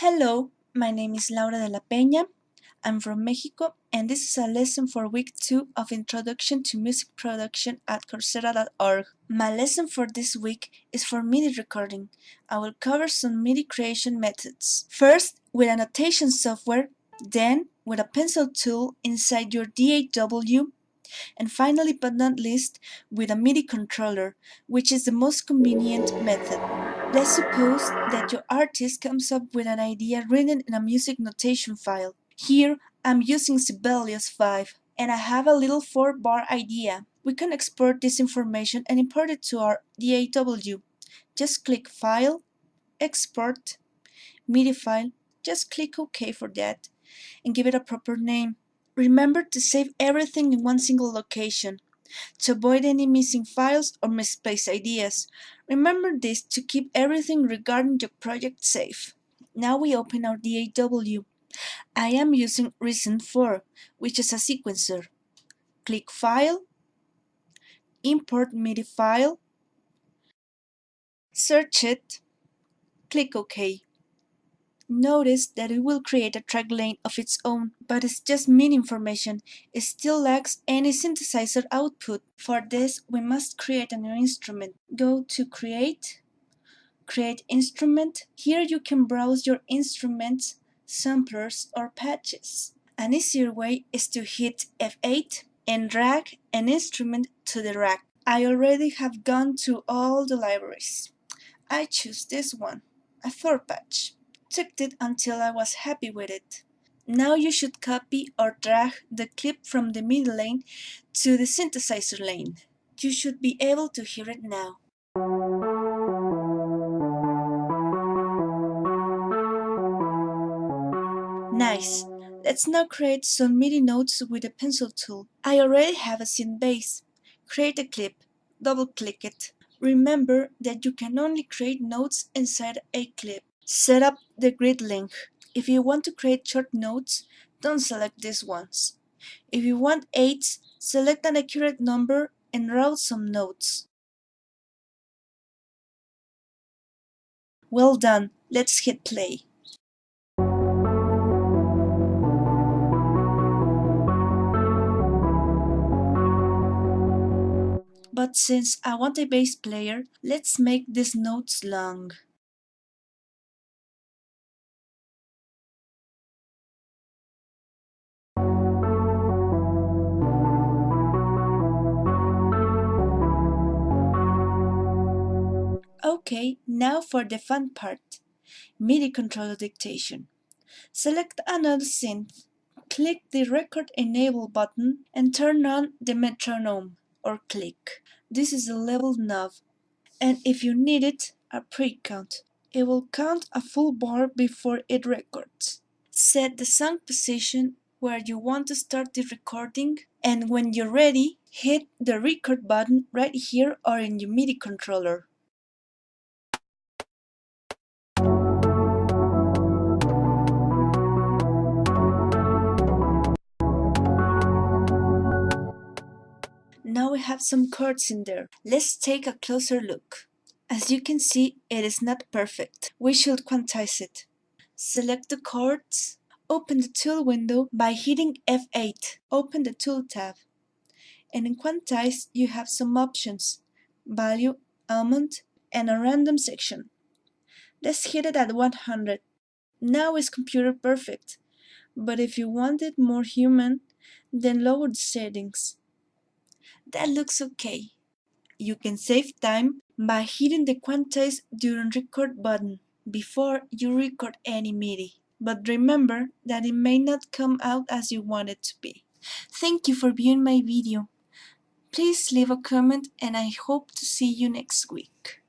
Hello, my name is Laura de la Peña. I'm from Mexico, and this is a lesson for week 2 of Introduction to Music Production at Coursera.org. My lesson for this week is for MIDI recording. I will cover some MIDI creation methods. First, with annotation software, then with a pencil tool inside your DAW, and finally but not least, with a MIDI controller, which is the most convenient method. Let's suppose that your artist comes up with an idea written in a music notation file. Here, I'm using Sibelius 5, and I have a little 4-bar idea. We can export this information and import it to our DAW. Just click File, Export, MIDI file, just click OK for that, and give it a proper name. Remember to save everything in one single location to avoid any missing files or misplaced ideas. Remember this to keep everything regarding your project safe. Now we open our DAW. I am using Reason 4, which is a sequencer. Click File, Import MIDI file, search it, click OK. Notice that it will create a track lane of its own, but it's just MIDI information. It still lacks any synthesizer output. For this, we must create a new instrument. Go to Create, Create Instrument. Here you can browse your instruments, samplers, or patches. An easier way is to hit F8 and drag an instrument to the rack. I already have gone through all the libraries. I choose this one, a Thor patch. Took it until I was happy with it. Now you should copy or drag the clip from the MIDI lane to the synthesizer lane. You should be able to hear it now. Nice! Let's now create some MIDI notes with the pencil tool. I already have a synth bass. Create a clip. Double-click it. Remember that you can only create notes inside a clip. Set up the grid length. If you want to create short notes, don't select these ones. If you want 8s, select an accurate number and route some notes. Well done, let's hit play. But since I want a bass player, let's make these notes long. Okay, now for the fun part. MIDI controller dictation. Select another synth. Click the Record Enable button and turn on the metronome, or click. This is a level knob, and if you need it, a pre-count. It will count a full bar before it records. Set the song position where you want to start the recording, and when you're ready, hit the record button right here or in your MIDI controller. Now we have some chords in there. Let's take a closer look. As you can see, it is not perfect. We should quantize it. Select the chords. Open the tool window by hitting F8. Open the tool tab. And in quantize, you have some options: value, almond, and a random section. Let's hit it at 100. Now it's computer perfect. But if you want it more human, then lower the settings. That looks okay. You can save time by hitting the quantize during record button before you record any MIDI. But remember that it may not come out as you want it to be. Thank you for viewing my video. Please leave a comment and I hope to see you next week.